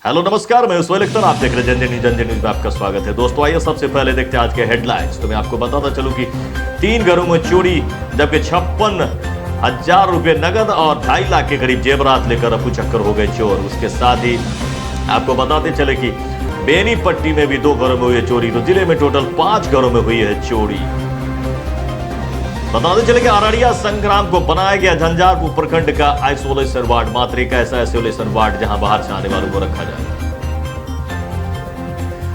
Hello नमस्कार, मैं उस्मान अख्तर, आप देख रहे हैं जन न्यूज में आपका स्वागत है। दोस्तों आइए सबसे पहले देखते हैं आज के हेडलाइंस। तो मैं आपको बताता चलूं कि 3 घरों में चोरी, जबकि 56,000 रुपए नगद और 2.5 लाख के करीब जेवरात लेकर रफू चक्कर हो गए चोर। उसके साथ ही आपको बताते चले कि बेनीपट्टी में भी 2 घरों में हुई है चोरी। तो जिले में टोटल 5 घरों में हुई है चोरी। बताते चले कि अररिया संग्राम को बनाया गया झंझारपुर प्रखंड का आइसोलेशन वार्ड, मात्र एक ऐसा आइसोलेशन वार्ड जहां बाहर से आने वालों को रखा जाए।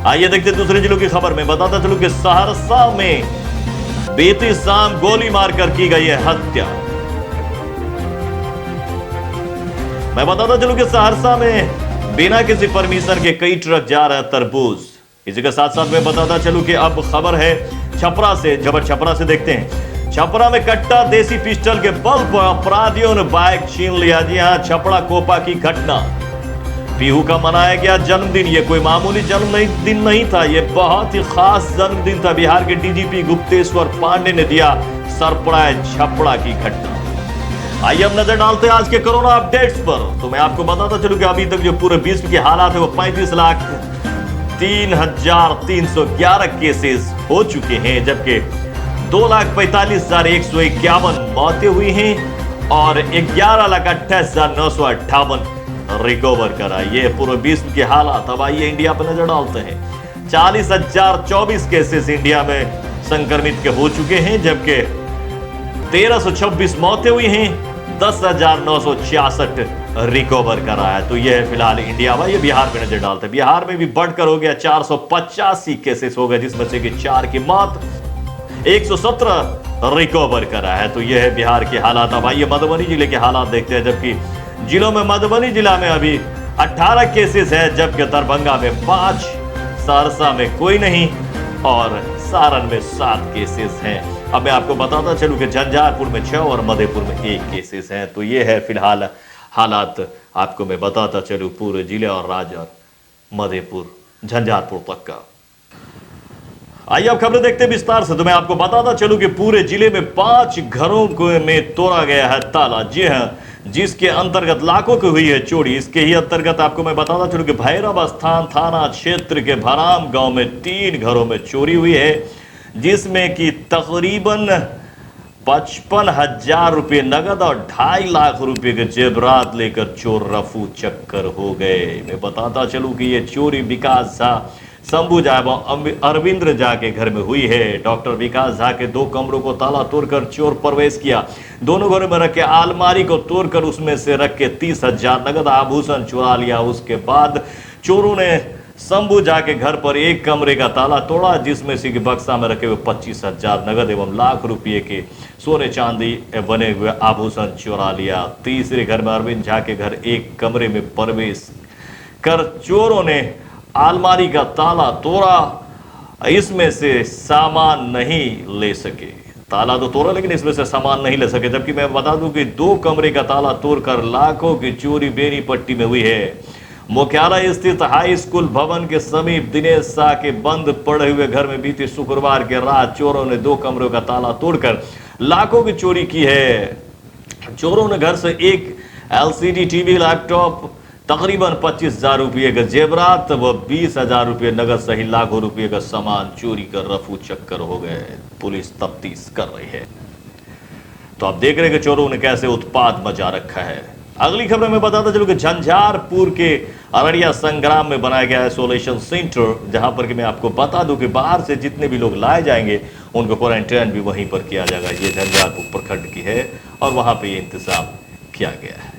आइए देखते हैं दूसरे जिलों की खबर में। बताता चलूं कि सहरसा में बीती शाम गोली मारकर की गई है हत्या। मैं बताता चलूं कि सहरसा में बिना किसी परमिशन के कई ट्रक जा रहे हैं तरबूज। इसी के साथ साथ मैं बताता चलूं कि अब खबर है छपरा से। जबर छपरा से देखते हैं। छपरा में कट्टा देसी पिस्टल के बल पर अपराधियों ने बाइक छीन लिया। जी हां, छपरा कोपा की घटना। पीहू का मनाया गया जन्मदिन। ये कोई मामूली जन्मदिन नहीं था, ये बहुत ही खास जन्मदिन था। बिहार के डीजीपी गुप्तेश्वर पांडे ने दिया सरप्राइज छपरा की घटना। आइए अब नजर डालते हैं आज के कोरोना अपडेट्स पर। तो मैं आपको बताता चलूं कि अभी तक जो पूरे विश्व के हालात है वो 35,03,11 केसेस हो चुके हैं, जबकि 2,45,151 मौतें हुई हैं और 11,28,958 रिकवर करा। ये पूरे विश्व के हालात। अब आइए इंडिया पर नजर डालते हैं। 40,024 केसेस इंडिया में संक्रमित के हो चुके हैं, जबकि 1,326 मौतें हुई हैं, 10,966 रिकवर करा है। तो यह है फिलहाल इंडिया में। ये बिहार पे नजर डालते हैं। बिहार में भी बढ़कर हो गया 485 केसेस हो गए, जिसमें से कि 4 की मौत, 117 रिकवर करा है। तो यह है बिहार के हालात। अब आइए मधुबनी जिले के हालात देखते हैं। जबकि जिलों में मधुबनी जिला में अभी 18 केसेस है, जबकि दरभंगा में 5, सहरसा में कोई नहीं और सारण में 7 केसेस हैं। अब मैं आपको बताता चलूं कि झंझारपुर में 6 और मधेपुर में 1 केसेस हैं। तो ये है फिलहाल हालात। आपको मैं बताता चलूं पूरे जिले और राज्य और मधेपुर झंझारपुर तक का। आइए अब खबरें देखते हैं विस्तार से। तो मैं आपको बताता चलूं कि पूरे जिले में 5 घरों में तोड़ा गया है ताला। जी हां, जिसके अंतर्गत लाखों की हुई है चोरी। इसके ही अंतर्गत आपको मैं बताता चलूं कि भैरव स्थान थाना क्षेत्र के भराम गांव में 3 घरों में चोरी हुई है, जिसमें कि तकरीबन 55,000 रुपये नगद और 2.5 लाख रुपए के जेवरात लेकर चोर रफू चक्कर हो गए। मैं बताता चलूं कि यह चोरी विकास झा, शंभू झा एवं अरविंद झा के घर में हुई है। डॉक्टर विकास झा के 2 कमरों को ताला तोड़कर चोर प्रवेश किया। दोनों घरों में रखे अलमारी को तोड़कर उसमें से रख के 30,000 नगद आभूषण चुरा लिया। उसके बाद चोरों ने शंभू झा के घर पर 1 कमरे का ताला तोड़ा, जिसमें से बक्सा में रखे हुए 25,000 नगद एवं लाख रुपये के सोने चांदी बने हुए आभूषण चुरा लिया। तीसरे घर में अरविंद झा के घर 1 कमरे में प्रवेश कर चोरों ने अलमारी का ताला तोड़ा। इसमें से सामान नहीं ले सके। ताला तो तोड़ा लेकिन इसमें से सामान नहीं ले सके। जबकि मैं बता दूं कि 2 कमरे का ताला तोड़कर लाखों की चोरी बेनीपट्टी में हुई है। मुख्यालय स्थित हाई स्कूल भवन के समीप दिनेश शाह के बंद पड़े हुए घर में बीते शुक्रवार के रात चोरों ने 2 कमरों का ताला तोड़कर लाखों की चोरी की है। चोरों ने घर से 1 LCD टीवी, लैपटॉप, तकरीबन 25,000 रुपये का जेवरात व 20,000 रुपये नगद सहित लाखों रुपये का सामान चोरी कर रफू चक्कर हो गए। पुलिस तफ्तीश कर रही है। तो आप देख रहे हैं कि चोरों ने कैसे उत्पात मचा रखा है। अगली खबर में बताता चलूं कि झंझारपुर के अररिया संग्राम में बनाया गया आइसोलेशन सेंटर, जहां पर कि मैं आपको बता दूं कि बाहर से जितने भी लोग लाए जाएंगे उनको क्वारंटाइन भी वहीं पर किया जाएगा। ये झंझारपुर प्रखंड की है और वहां पर यह इंतजाम किया गया है।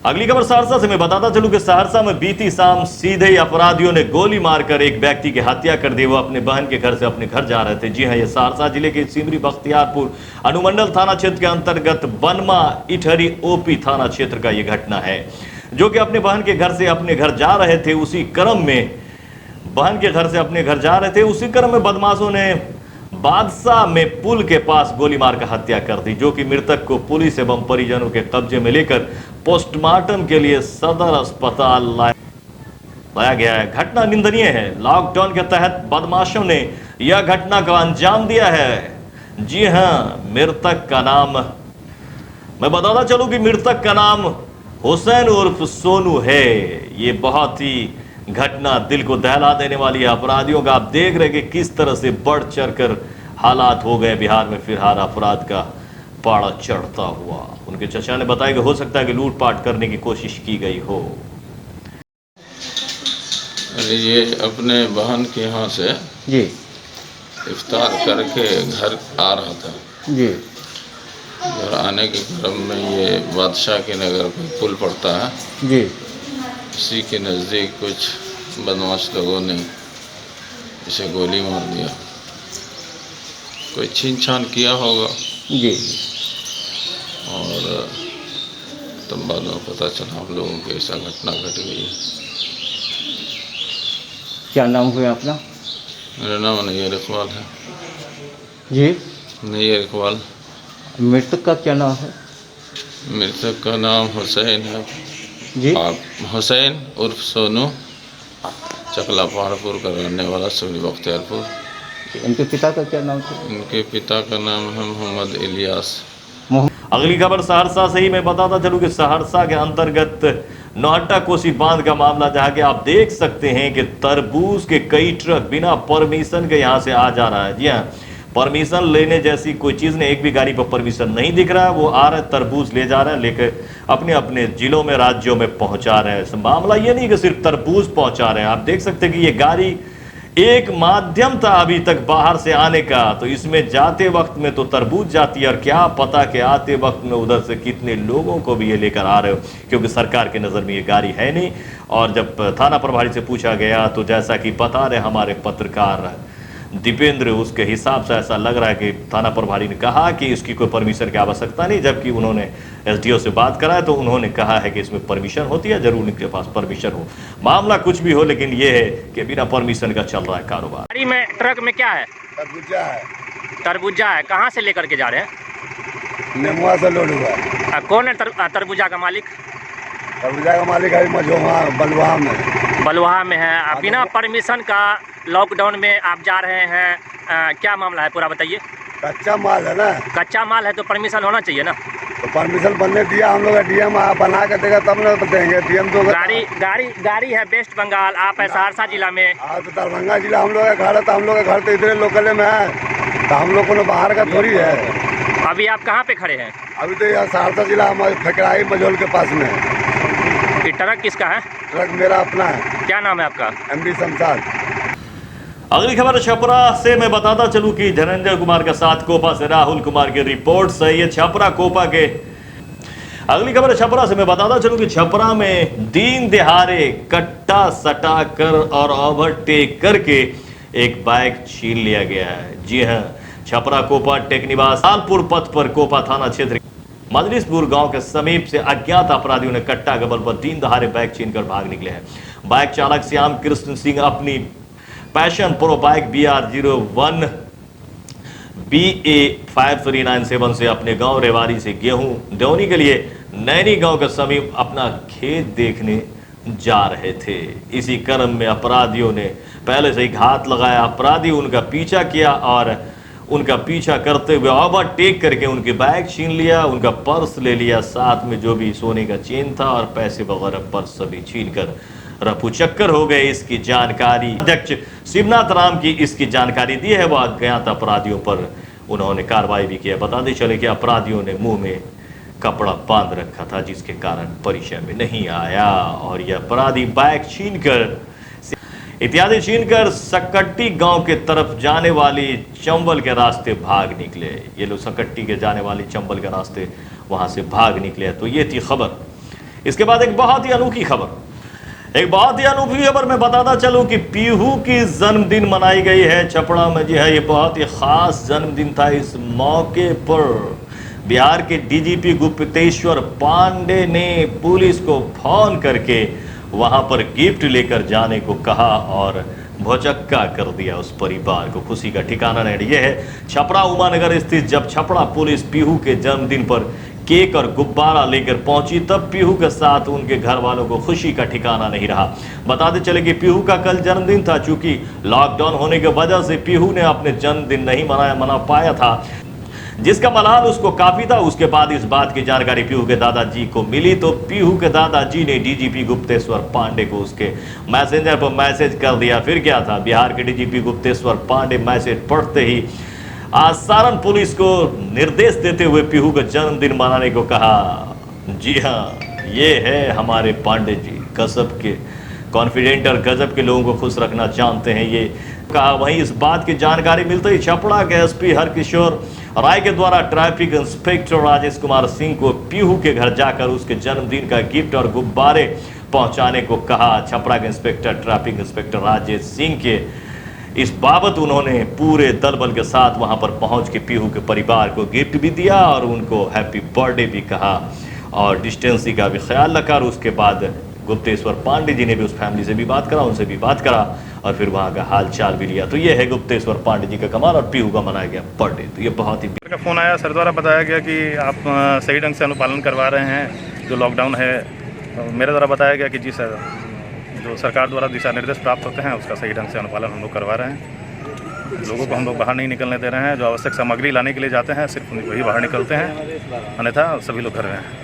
अगली खबर सहरसा से मैं बताता चलूं कि सहरसा में बीती शाम सीधे ही अपराधियों ने गोली मारकर एक व्यक्ति की हत्या कर दी। वो अपने बहन के घर से अपने घर जा रहे थे। जी हां, ये सहरसा जिले के सिमरी बख्तियारपुर अनुमंडल थाना क्षेत्र के अंतर्गत बनमा इटहरी OP थाना क्षेत्र का यह घटना है, जो कि अपने बहन के घर से अपने घर जा रहे थे। उसी क्रम में बदमाशों ने बादशाह में पुल के पास गोली मारकर हत्या कर दी, जो कि मृतक को पुलिस एवं परिजनों के कब्जे में लेकर पोस्टमार्टम के लिए सदर अस्पताल लाया गया है। घटना निंदनीय है। लॉकडाउन के तहत बदमाशों ने यह घटना का अंजाम दिया है। जी हां, मृतक का नाम, मैं बताता चलूं कि मृतक का नाम हुसैन उर्फ सोनू है। ये बहुत ही घटना दिल को दहला देने वाली है। अपराधियों का आप देख रहे हैं कि किस तरह से बढ़ चढ़कर हालात हो गए बिहार में। फिर हर अपराध का पाड़ा चढ़ता हुआ। उनके चचा ने बताया कि हो सकता है कि लूटपाट करने की कोशिश की गई हो। ये अपने बहन के यहाँ से जी इफ्तार करके घर आ रहा था। जी घर आने के क्रम में ये बादशाह के नगर पे पुल पड़ता है, जी उसी के नज़दीक कुछ बदमाश लोगों ने इसे गोली मार दिया। कोई छीन छान किया होगा जी और तब बाद में पता चला हम लोगों की ऐसा घटना घट गई है। क्या नाम हुआ अपना? मेरा नाम नैयर इकबाल है। जी नैयर इकबाल। मृतक का क्या नाम है? मृतक का नाम हुसैन है। जी आप हुसैन उर्फ सोनू, चकला पहाड़पुर का रहने वाला, सुनी बख्तियारपुर। इनके पिता का क्या नाम था? इनके पिता का नाम है मोहम्मद इलियास। अगली खबर सहरसा से ही मैं बताता चलूं कि सहरसा के अंतर्गत नौहट्टा कोसी बांध का मामला, जहां कि आप देख सकते हैं कि तरबूज के कई ट्रक बिना परमिशन के यहां से आ जा रहा है। जी हाँ, परमिशन लेने जैसी कोई चीज़ नहीं, एक भी गाड़ी पर परमिशन नहीं दिख रहा है। वो आ रहे तरबूज ले जा रहे हैं, लेकर अपने अपने जिलों में राज्यों में पहुंचा रहे हैं। मामला ये नहीं कि सिर्फ तरबूज पहुंचा रहे हैं। आप देख सकते हैं कि ये गाड़ी एक माध्यम था अभी तक बाहर से आने का, तो इसमें जाते वक्त में तो तरबूज जाती है और क्या पता कि आते वक्त में उधर से कितने लोगों को भी ये लेकर आ रहे हो, क्योंकि सरकार की नज़र में ये गाड़ी है नहीं। और जब थाना प्रभारी से पूछा गया तो जैसा कि बता रहे हमारे पत्रकार दीपेंद्र, उसके हिसाब से ऐसा लग रहा है कि थाना प्रभारी ने कहा कि इसकी कोई परमिशन की आवश्यकता नहीं, जबकि उन्होंने एसडीओ से बात करा है तो उन्होंने कहा है कि इसमें परमिशन होती है, जरूर इनके पास परमिशन हो। मामला कुछ भी हो, लेकिन ये है कि बिना परमिशन का चल रहा है कारोबार। गाड़ी में ट्रक में क्या है? तरबूजा है। तरबूजा है। कहाँ से लेकर के जा रहे हैं? नेमुआ से लोड हुआ है। कौन है तरबूजा का मालिक? तरबूजा का मालिक है मझोमा बलुआ में। बलुहा में है। बिना परमिशन का लॉकडाउन में आप जा रहे हैं, क्या मामला है पूरा बताइए। कच्चा माल है ना, कच्चा माल है तो परमिशन होना चाहिए ना। तो परमिशन बनने दिया हम लोग। डीएम बना के देगा तब ना देंगे। डीएम तो गाड़ी है वेस्ट बंगाल, आप है सहरसा जिला में। हाँ तो दरभंगा जिला हम लोग का घर है, तो हम लोग का घर तो इधर लोकल में है, तो हम लोग को बाहर का थोड़ी है। अभी आप कहाँ पे खड़े हैं? अभी तो यहाँ सहरसा जिला हमारे फकराई मझोल के पास में है। ये ट्रक किसका है? ट्रक मेरा अपना है। क्या नाम है आपका? एमडी शमशाद। अगली खबर छपरा से मैं बताता चलूं कि धनंजय कुमार के साथ कोपा से राहुल कुमार की रिपोर्ट से ये छपरा कोपा के। अगली खबर छपरा से मैं बताता चलूं कि छपरा में दिन दिहाड़े कट्टा सटाकर और ओवरटेक करके एक बाइक छीन लिया गया है। जी हां, छपरा कोपा टेकनिवास सालपुर पथ पर कोपा थाना क्षेत्र मजलिसपुर गांव के समीप से अज्ञात अपराधियों ने कट्टा के बल पर दिन दहाड़े बाइक छीनकर भाग निकले हैं। बाइक चालक श्याम कृष्ण सिंह अपनी passion pro bike BR01 BA 5397 से अपने गांव रेवाड़ी से गेहूं ढोने के लिए नैनी गांव के समीप अपना खेत देखने जा रहे थे। इसी क्रम में अपराधियों ने पहले से ही घात लगाया। अपराधी उनका पीछा किया और उनका पीछा करते हुए ओवरटेक करके उनकी बाइक छीन लिया, उनका पर्स ले लिया, साथ में जो भी सोने का चेन था और पैसे वगैरह पर्स सभी छीन कर रफू चक्कर हो गए। इसकी जानकारी अध्यक्ष शिवनाथ राम की इसकी जानकारी दी है। वह अज्ञात अपराधियों पर उन्होंने कार्रवाई भी किया। बताते चले कि अपराधियों ने मुंह में कपड़ा बांध रखा था, जिसके कारण परिचय में नहीं आया और यह अपराधी बाइक छीनकर इत्यादि छीनकर सकट्टी गांव के तरफ जाने वाली चंबल के रास्ते भाग निकले। ये लोग सकट्टी के जाने वाली चंबल के रास्ते वहां से भाग निकले। तो ये थी खबर। इसके बाद एक बहुत ही अनोखी खबर मैं बताता चलूं कि पीहू की जन्मदिन मनाई गई है छपरा में। जी है, ये बहुत ही खास जन्मदिन था। इस मौके पर बिहार के डीजीपी गुप्तेश्वर पांडे ने पुलिस को फोन करके वहां पर गिफ्ट लेकर जाने को कहा और भौचक्का कर दिया उस परिवार को। खुशी का ठिकाना नहीं। यह है छपरा उमानगर स्थित। जब छपरा पुलिस पीहू के जन्मदिन पर केक और गुब्बारा लेकर पहुंची, तब पीहू के साथ उनके घर वालों को खुशी का ठिकाना नहीं रहा। बताते चले कि पीहू का कल जन्मदिन था। चूंकि लॉकडाउन होने की वजह से पीहू ने अपने जन्मदिन नहीं मना पाया था, जिसका मलाल उसको काफी था। उसके बाद इस बात की जानकारी पीहू के दादाजी को मिली तो पीहू के दादाजी ने डीजीपी गुप्तेश्वर पांडे को उसके मैसेंजर पर मैसेज कर दिया। फिर क्या था, बिहार के डीजीपी गुप्तेश्वर पांडे मैसेज पढ़ते ही आज सारण पुलिस को निर्देश देते हुए पीहू का जन्मदिन मनाने को कहा। जी हाँ, ये है हमारे पांडे जी, गजब के कॉन्फिडेंट और गजब के लोगों को खुश रखना जानते हैं ये कहा। वहीं इस बात की जानकारी मिलते ही छपड़ा के एसपी हरकिशोर राय के द्वारा ट्रैफिक इंस्पेक्टर राजेश कुमार सिंह को पीहू के घर जाकर उसके जन्मदिन का गिफ्ट और गुब्बारे पहुंचाने को कहा। छपड़ा के inspector traffic inspector Rajesh Singh के इस बाबत उन्होंने पूरे दल बल के साथ वहां पर पहुंच के पीहू के परिवार को गिफ्ट भी दिया और उनको हैप्पी बर्थडे भी कहा और डिस्टेंसिंग का भी ख्याल रखा। और उसके बाद गुप्तेश्वर पांडे जी ने भी उस फैमिली से भी बात करा, उनसे भी बात करा और फिर वहाँ का हाल चाल भी लिया। तो ये है गुप्तेश्वर पांडे जी का कमाल और पीहू का मनाया गया बर्थडे। तो ये बहुत ही का फ़ोन आया, सर द्वारा बताया गया कि आप सही ढंग से अनुपालन करवा रहे हैं जो लॉकडाउन है। तो मेरे द्वारा बताया गया कि जी सर, जो सरकार द्वारा दिशा निर्देश प्राप्त होते हैं उसका सही ढंग से अनुपालन हम लोग करवा रहे हैं। लोगों को हम लोग बाहर नहीं निकलने दे रहे हैं। जो आवश्यक सामग्री लाने के लिए जाते हैं सिर्फ वही बाहर निकलते हैं, अन्यथा सभी लोग घर में हैं।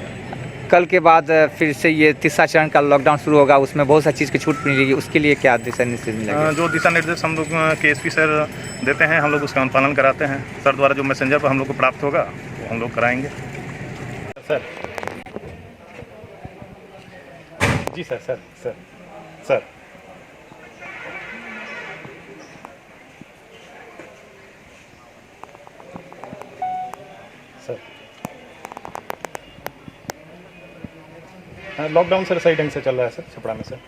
कल के बाद फिर से ये तीसरा चरण का लॉकडाउन शुरू होगा, उसमें बहुत सा चीज़ की छूट मिलेगी, उसके लिए क्या दिशा निर्देश मिलेंगे? जो दिशा निर्देश हम लोग के एसपी सर देते हैं हम लोग उसका अनुपालन कराते हैं। सर द्वारा जो मैसेंजर पर हम लोग को प्राप्त होगा वो हम लोग कराएंगे। Sir ji sir sir sir sir lockdown sir सही ढंग से चल रहा है सर छपड़ा में। सर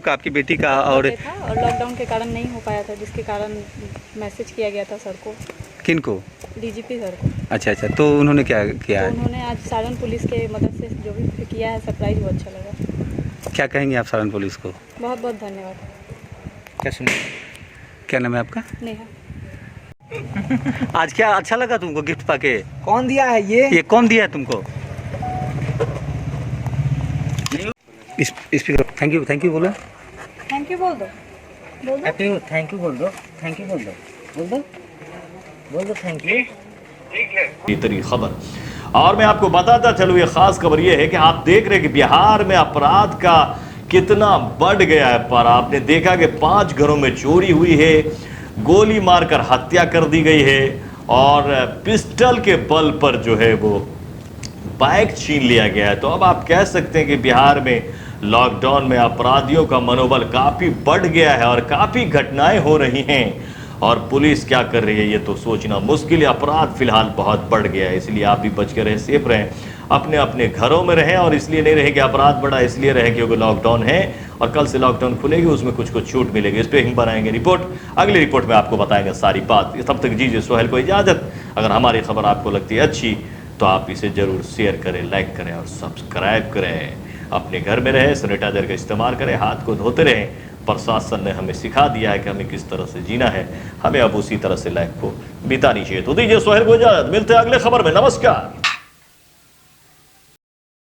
आपकी बेटी का और लॉकडाउन के कारण नहीं हो पाया था, जिसके कारण मैसेज किया गया था सर को। किन को? डीजीपी सर को। अच्छा, तो उन्होंने क्या किया है? उन्होंने आज सारण पुलिस के मदद से जो भी किया है सरप्राइज, वो अच्छा लगा। क्या कहेंगे आप सारण पुलिस को? बहुत बहुत धन्यवाद। क्या सुनिए, क्या नाम है आपका? नेहा। आज क्या अच्छा लगा तुमको गिफ्ट पाके? कौन दिया है ये कौन दिया है तुमको? स्पीकर थैंक यू बोलो। थैंक यू बोल दो, बोल दो। थैंक यू बोल दो, थैंक यू बोल दो, बोल दो थैंक यू। बेहतरीन खबर। और मैं आपको बताता चलूँ, ये खास खबर ये है कि आप देख रहे हैं कि बिहार में अपराध का कितना बढ़ गया है। पर आपने देखा कि 5 घरों में चोरी हुई है, गोली मारकर हत्या कर दी गई है और पिस्टल के बल पर जो है वो बाइक छीन लिया गया है। तो अब आप कह सकते हैं कि बिहार में लॉकडाउन में अपराधियों का मनोबल काफ़ी बढ़ गया है और काफ़ी घटनाएं हो रही हैं और पुलिस क्या कर रही है ये तो सोचना मुश्किल है। अपराध फिलहाल बहुत बढ़ गया है, इसलिए आप भी बच के रहें, सेफ रहें, अपने अपने घरों में रहें। और इसलिए नहीं रहे कि अपराध बढ़ा, इसलिए रहे क्योंकि लॉकडाउन है और कल से लॉकडाउन खुलेगी, उसमें कुछ कुछ छूट मिलेगी। इस पर हम बनाएंगे रिपोर्ट, अगली रिपोर्ट में आपको बताएंगे सारी बात। तब तक दीजिए सोहेल को इजाज़त। अगर हमारी खबर आपको लगती है अच्छी तो आप इसे ज़रूर शेयर करें, लाइक करें और सब्सक्राइब करें। अपने घर में रहें, सैनिटाइजर का इस्तेमाल करें, हाथ को धोते रहें। प्रशासन ने हमें सिखा दिया है कि हमें किस तरह से जीना है, हमें अब उसी तरह से लाइफ को बितानी चाहिए। तो दीजिए सोहेल को इजाज़त, मिलते हैं अगले खबर में। नमस्कार।